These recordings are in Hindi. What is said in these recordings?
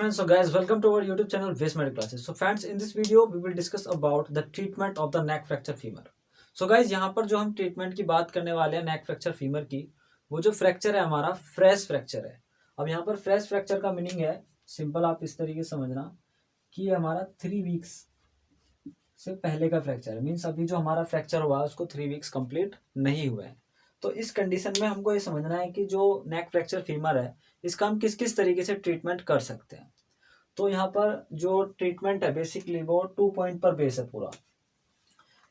friends, so guys, welcome to our YouTube channel Waste Medical Classes. So friends, in this video we will discuss about the treatment of the neck fracture femur. So guys, यहाँ पर जो हम ट्रीटमेंट की बात करने वाले हैं नेक फ्रैक्चर फीमर की, वो जो फ्रैक्चर है हमारा फ्रेश फ्रैक्चर है। अब यहाँ पर फ्रेश फ्रैक्चर का मीनिंग है सिंपल, आप इस तरीके से समझना कि ये हमारा 3 वीक्स से पहले का फ्रैक्चर है। मीन्स अभी जो हमारा फ्रैक्चर हुआ है उसको 3 वीक्स कंप्लीट नहीं हुए हैं। तो इस कंडीशन में हमको ये समझना है कि जो नेक फ्रैक्चर फीमर है इसका हम किस किस तरीके से ट्रीटमेंट कर सकते हैं। तो यहाँ पर जो ट्रीटमेंट है बेसिकली वो 2 पॉइंट पर बेस है पूरा।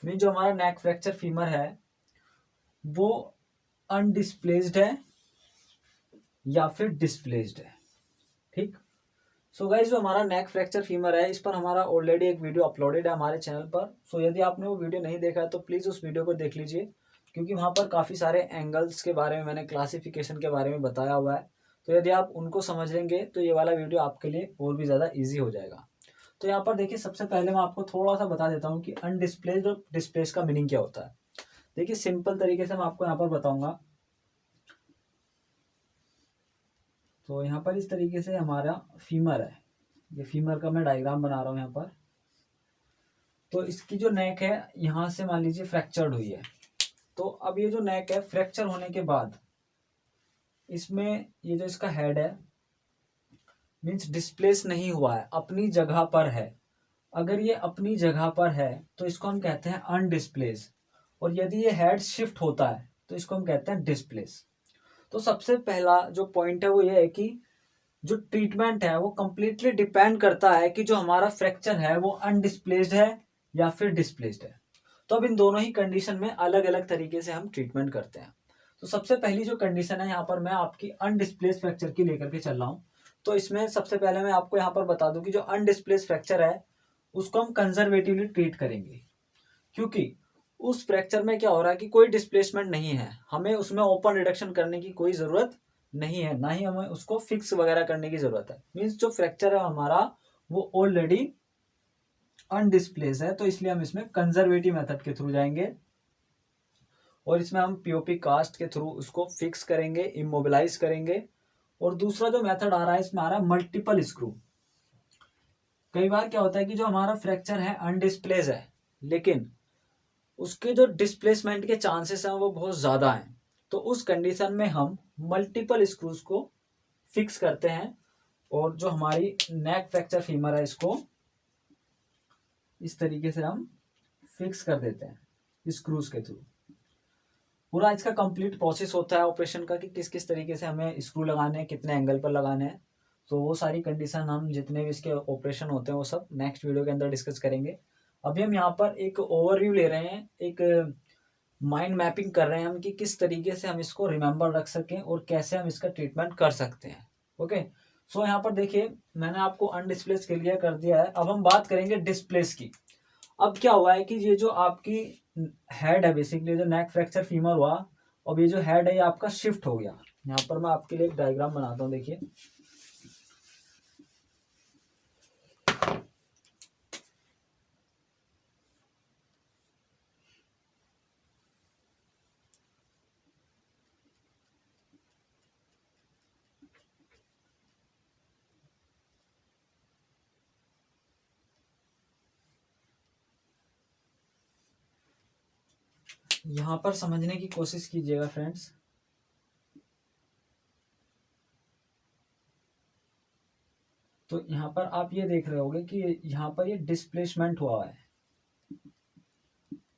मीन जो हमारा नेक फ्रैक्चर फीमर है वो अनडिस्प्लेस्ड है या फिर डिस्प्लेस्ड है। ठीक। सो गाइज, जो हमारा नेक फ्रैक्चर फीमर है इस पर हमारा ऑलरेडी एक वीडियो अपलोडेड है हमारे चैनल पर। सो यदि आपने वो वीडियो नहीं देखा है तो प्लीज़ उस वीडियो को देख लीजिए, क्योंकि वहाँ पर काफ़ी सारे एंगल्स के बारे में मैंने क्लासिफिकेशन के बारे में बताया हुआ है। तो यदि आप उनको समझ लेंगे तो ये वाला वीडियो आपके लिए और भी ज़्यादा ईजी हो जाएगा। तो यहाँ पर देखिए, सबसे पहले मैं आपको थोड़ा सा बता देता हूँ कि अनडिस्प्लेस्ड और डिस्प्लेस का मीनिंग क्या होता है। देखिए, सिंपल तरीके से मैं आपको यहाँ पर बताऊँगा। तो यहाँ पर इस तरीके से हमारा फीमर है, ये फीमर का मैं डायग्राम बना रहा हूँ यहाँ पर। तो इसकी जो नेक है यहाँ से मान लीजिए फ्रैक्चर्ड हुई है। तो अब ये जो नेक है फ्रैक्चर होने के बाद इसमें ये जो इसका हेड है मीन्स डिस्प्लेस नहीं हुआ है, अपनी जगह पर है। अगर ये अपनी जगह पर है तो इसको हम कहते हैं अनडिस्प्लेस, और यदि ये हेड शिफ्ट होता है तो इसको हम कहते हैं डिस्प्लेस। तो सबसे पहला जो पॉइंट है वो ये है कि जो ट्रीटमेंट है वो कंप्लीटली डिपेंड करता है कि जो हमारा फ्रैक्चर है वो अनडिस्प्लेस्ड है या फिर डिस्प्लेस्ड है। तो अब इन दोनों ही कंडीशन में अलग अलग तरीके से हम ट्रीटमेंट करते हैं। तो सबसे पहली जो कंडीशन है यहाँ पर मैं आपकी अनडिस्प्लेस्ड फ्रैक्चर की लेकर के चल रहा हूँ। तो इसमें सबसे पहले मैं आपको यहाँ पर बता दूं कि जो अनडिस्प्लेस्ड फ्रैक्चर है उसको हम कंजर्वेटिवली ट्रीट करेंगे, क्योंकि उस फ्रैक्चर में क्या हो रहा है कि कोई डिस्प्लेसमेंट नहीं है, हमें उसमें ओपन रिडक्शन करने की कोई ज़रूरत नहीं है, ना ही हमें उसको फिक्स वगैरह करने की ज़रूरत है। मीन्स जो फ्रैक्चर है हमारा वो ऑलरेडी अनडिस्प्लेस है, तो इसलिए हम इसमें कंजर्वेटिव मेथड के थ्रू जाएंगे और इसमें हम पीओपी कास्ट के थ्रू उसको फिक्स करेंगे, इमोबिलाइज करेंगे। और दूसरा जो मेथड आ रहा है इसमें आ रहा है मल्टीपल स्क्रू। कई बार क्या होता है कि जो हमारा फ्रैक्चर है अनडिस्प्लेस है लेकिन उसके जो डिस्प्लेसमेंट के चांसेस हैं वो बहुत ज़्यादा हैं। तो उस कंडीशन में हम मल्टीपल स्क्रूज को फिक्स करते हैं और जो हमारी नेक फ्रैक्चर फीमर है इसको इस तरीके से हम फिक्स कर देते हैं स्क्रूज के थ्रू। पूरा इसका कंप्लीट प्रोसेस होता है ऑपरेशन का कि किस किस तरीके से हमें स्क्रू लगाने हैं, कितने एंगल पर लगाने हैं। तो वो सारी कंडीशन हम जितने भी इसके ऑपरेशन होते हैं वो सब नेक्स्ट वीडियो के अंदर डिस्कस करेंगे। अभी हम यहाँ पर एक ओवरव्यू ले रहे हैं, एक माइंड मैपिंग कर रहे हैं हम कि किस तरीके से हम इसको रिमेंबर रख सकें और कैसे हम इसका ट्रीटमेंट कर सकते हैं। ओके। सो यहाँ पर देखिए, मैंने आपको अनडिस्प्लेस क्लियर कर दिया है। अब हम बात करेंगे डिस्प्लेस की। अब क्या हुआ है कि ये जो आपकी हेड है बेसिकली जो नेक फ्रैक्चर फीमर हुआ, अब ये जो हेड है ये आपका शिफ्ट हो गया। यहाँ पर मैं आपके लिए एक डायग्राम बनाता हूँ, देखिए। यहाँ पर समझने की कोशिश कीजिएगा फ्रेंड्स। तो यहाँ पर आप ये देख रहे होंगे कि यहाँ पर ये डिस्प्लेसमेंट हुआ है,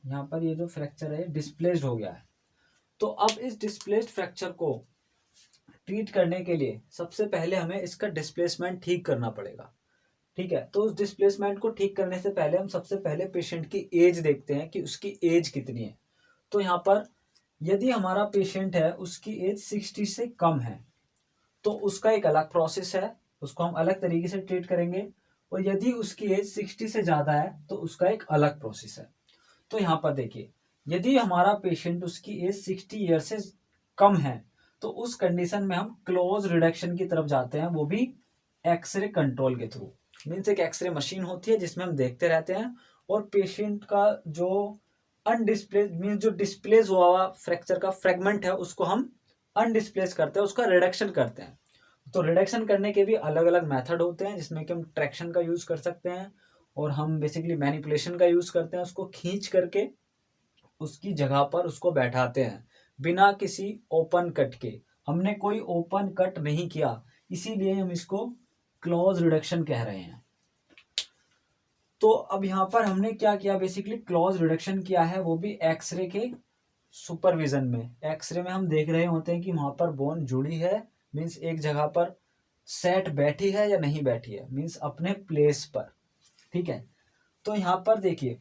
यहाँ पर ये जो फ्रैक्चर है डिस्प्लेस्ड हो गया है। तो अब इस डिस्प्लेस्ड फ्रैक्चर को ट्रीट करने के लिए सबसे पहले हमें इसका डिस्प्लेसमेंट ठीक करना पड़ेगा। ठीक है। तो उस डिस्प्लेसमेंट को ठीक करने से पहले हम सबसे पहले पेशेंट की एज देखते हैं कि उसकी एज कितनी है। तो यहाँ पर यदि हमारा पेशेंट है उसकी एज 60 से कम है तो उसका एक अलग प्रोसेस है, उसको हम अलग तरीके से ट्रीट करेंगे। और यदि उसकी एज 60 से ज़्यादा है तो उसका एक अलग प्रोसेस है। तो यहाँ पर देखिए, यदि हमारा पेशेंट उसकी एज 60 ईयर से कम है तो उस कंडीशन में हम क्लोज रिडक्शन की तरफ जाते हैं, वो भी एक्सरे कंट्रोल के थ्रू। मीन्स एक एक्सरे मशीन होती है जिसमें हम देखते रहते हैं और पेशेंट का जो अनडिस्प्लेस मीन्स जो डिस्प्लेस हुआ हुआ फ्रैक्चर का फ्रेगमेंट है उसको हम अनडिस्प्लेस करते हैं, उसका रिडक्शन करते हैं। तो रिडक्शन करने के भी अलग अलग मेथड होते हैं, जिसमें कि हम ट्रैक्शन का यूज़ कर सकते हैं और हम बेसिकली मैनिपुलेशन का यूज़ करते हैं, उसको खींच करके उसकी जगह पर उसको बैठाते हैं बिना किसी ओपन कट के। हमने कोई ओपन कट नहीं किया, इसीलिए हम इसको क्लोज रिडक्शन कह रहे हैं। तो अब यहाँ पर हमने क्या किया, बेसिकली क्लोज रिडक्शन किया है, वो भी एक्सरे के सुपरविजन में। एक्सरे में हम देख रहे होते हैं कि वहाँ पर बोन जुड़ी है, मीन्स एक जगह पर सेट बैठी है या नहीं बैठी है, मीन्स अपने प्लेस पर। ठीक है, तो यहाँ पर देखिए,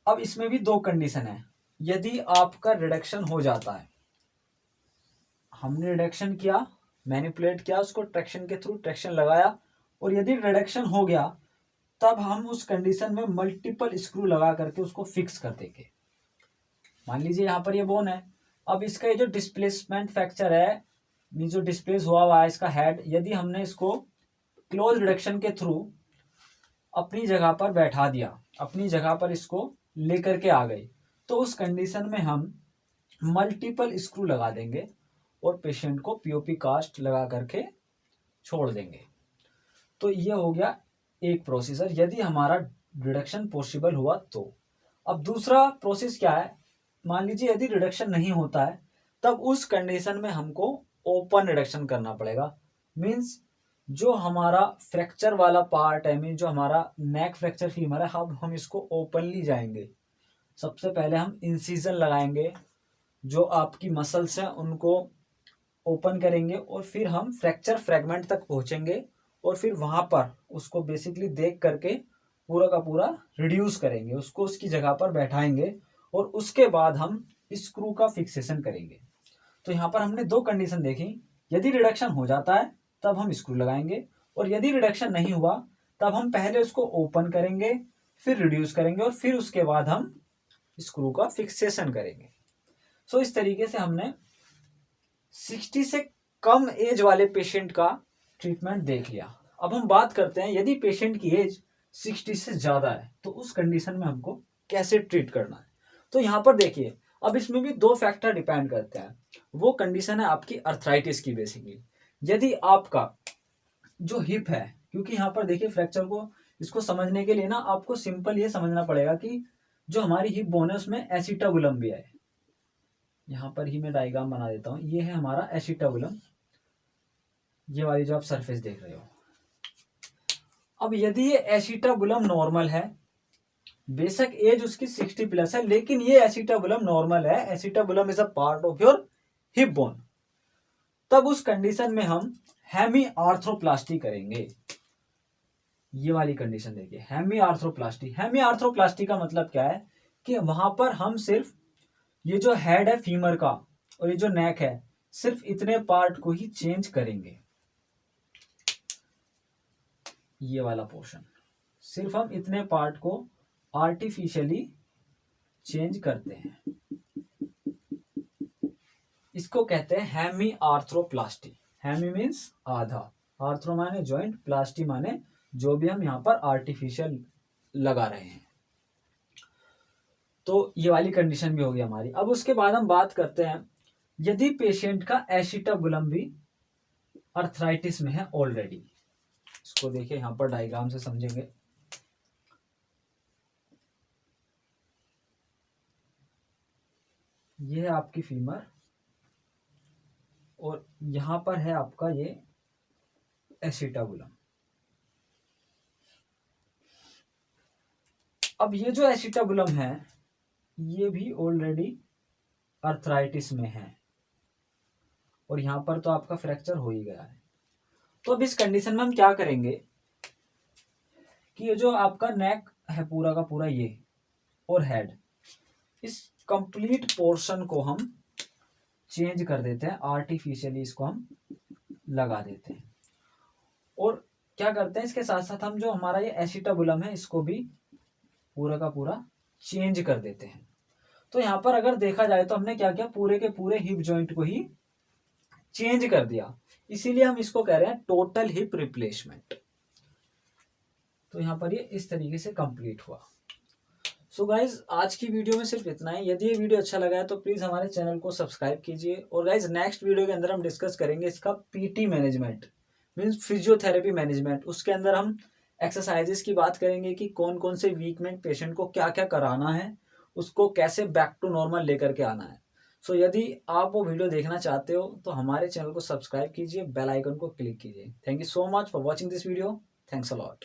अब इसमें भी दो कंडीशन है। यदि आपका रिडक्शन हो जाता है, हमने रिडक्शन किया, मैनिपुलेट किया उसको, ट्रैक्शन के थ्रू ट्रैक्शन लगाया, और यदि रिडक्शन हो गया, तब हम उस कंडीशन में मल्टीपल स्क्रू लगा करके उसको फिक्स कर देंगे। मान लीजिए यहाँ पर ये बोन है, अब इसका ये जो डिस्प्लेसमेंट फ्रैक्चर है, जो डिस्प्लेस हुआ है इसका हेड, यदि हमने इसको क्लोज रिडक्शन के थ्रू अपनी जगह पर बैठा दिया, अपनी जगह पर इसको लेकर के आ गए, तो उस कंडीशन में हम मल्टीपल स्क्रू लगा देंगे और पेशेंट को पीओपी कास्ट लगा करके छोड़ देंगे। तो ये हो गया एक प्रोसीजर, यदि हमारा रिडक्शन पॉसिबल हुआ तो। अब दूसरा प्रोसेस क्या है, मान लीजिए यदि रिडक्शन नहीं होता है, तब उस कंडीशन में हमको ओपन रिडक्शन करना पड़ेगा। मीन्स जो हमारा फ्रैक्चर वाला पार्ट है, मीन जो हमारा नेक फ्रैक्चर फीमर है, हम इसको ओपनली जाएंगे। सबसे पहले हम इंसिजन लगाएंगे, जो आपकी मसल्स हैं उनको ओपन करेंगे, और फिर हम फ्रैक्चर फ्रैगमेंट तक पहुंचेंगे, और फिर वहां पर उसको बेसिकली देख करके पूरा का पूरा रिड्यूस करेंगे, उसको उसकी जगह पर बैठाएंगे, और उसके बाद हम स्क्रू का फिक्सेशन करेंगे। तो यहाँ पर हमने दो कंडीशन देखी, यदि रिडक्शन हो जाता है तब हम स्क्रू लगाएंगे, और यदि रिडक्शन नहीं हुआ तब हम पहले उसको ओपन करेंगे, फिर रिड्यूस करेंगे, और फिर उसके बाद हम स्क्रू का फिक्सेशन करेंगे। सो इस तरीके से हमने 60 से कम एज वाले पेशेंट का ट्रीटमेंट देख लिया। अब हम बात करते हैं, यदि पेशेंट की एज 60 से ज़्यादा है तो उस कंडीशन में हमको कैसे ट्रीट करना है। तो यहाँ पर देखिए, अब इसमें भी दो फैक्टर डिपेंड करते हैं। वो कंडीशन है आपकी अर्थराइटिस की। बेसिकली यदि आपका जो हिप है, क्योंकि यहाँ पर देखिए फ्रैक्चर को इसको समझने के लिए ना आपको सिंपल ये समझना पड़ेगा कि जो हमारी हिप बोन है उसमें एसिटाबुलम भी है। यहाँ पर ही मैं डायग्राम बना देता हूँ, ये है हमारा एसिटाबुलम, ये वाली जो आप सरफेस देख रहे हो। अब यदि ये एसिटाबुलम नॉर्मल है, बेशक एज उसकी 60 प्लस है, लेकिन ये एसिटाबुलम नॉर्मल है, acetabulum is a part of your hip bone, तब उस कंडीशन में हम हेमी आर्थ्रोप्लास्टी करेंगे। ये वाली कंडीशन देखिए, हेमी आर्थ्रोप्लास्टी। हेमी आर्थ्रोप्लास्टी का मतलब क्या है कि वहां पर हम सिर्फ ये जो हेड है फीमर का और ये जो नेक है, सिर्फ इतने पार्ट को ही चेंज करेंगे। ये वाला पोर्शन सिर्फ हम इतने पार्ट को आर्टिफिशियली चेंज करते हैं, इसको कहते हैं हेमी आर्थ्रोप्लास्टी। हेमी मीन्स आधा, आर्थ्रो माने जॉइंट, प्लास्टी माने जो भी हम यहाँ पर आर्टिफिशियल लगा रहे हैं। तो ये वाली कंडीशन भी होगी हमारी। अब उसके बाद हम बात करते हैं, यदि पेशेंट का एसिटाबुलम भी अर्थराइटिस में है ऑलरेडी। इसको देखिए यहाँ पर डायग्राम से समझेंगे। ये है आपकी फीमर और यहाँ पर है आपका ये एसिटाबुलम। अब ये जो एसिटाबुलम है ये भी ऑलरेडी अर्थराइटिस में है और यहाँ पर तो आपका फ्रैक्चर हो ही गया है। तो अब इस कंडीशन में हम क्या करेंगे कि ये जो आपका नेक है पूरा का पूरा ये और हेड, इस कंप्लीट पोर्शन को हम चेंज कर देते हैं, आर्टिफिशियली इसको हम लगा देते हैं। और क्या करते हैं, इसके साथ साथ हम जो हमारा ये एसिटाबुलम है इसको भी पूरा का पूरा चेंज कर देते हैं। तो यहाँ पर अगर देखा जाए तो हमने क्या किया, पूरे के पूरे हिप जॉइंट को ही चेंज कर दिया, इसीलिए हम इसको कह रहे हैं टोटल हिप रिप्लेसमेंट। तो यहाँ पर ये इस तरीके से कंप्लीट हुआ। सो गाइज आज की वीडियो में सिर्फ इतना है। यदि ये वीडियो अच्छा लगा है तो प्लीज़ हमारे चैनल को सब्सक्राइब कीजिए। और गाइज नेक्स्ट वीडियो के अंदर हम डिस्कस करेंगे इसका PT management, means physiotherapy management. उसके अंदर हम एक्सरसाइजेस की बात करेंगे कि कौन कौन से वीक में पेशेंट को क्या क्या कराना है, उसको कैसे बैक टू नॉर्मल लेकर के आना है। सो यदि आप वो वीडियो देखना चाहते हो तो हमारे चैनल को सब्सक्राइब कीजिए, बेल आइकन को क्लिक कीजिए। Thank you so much for watching this video. Thanks a lot.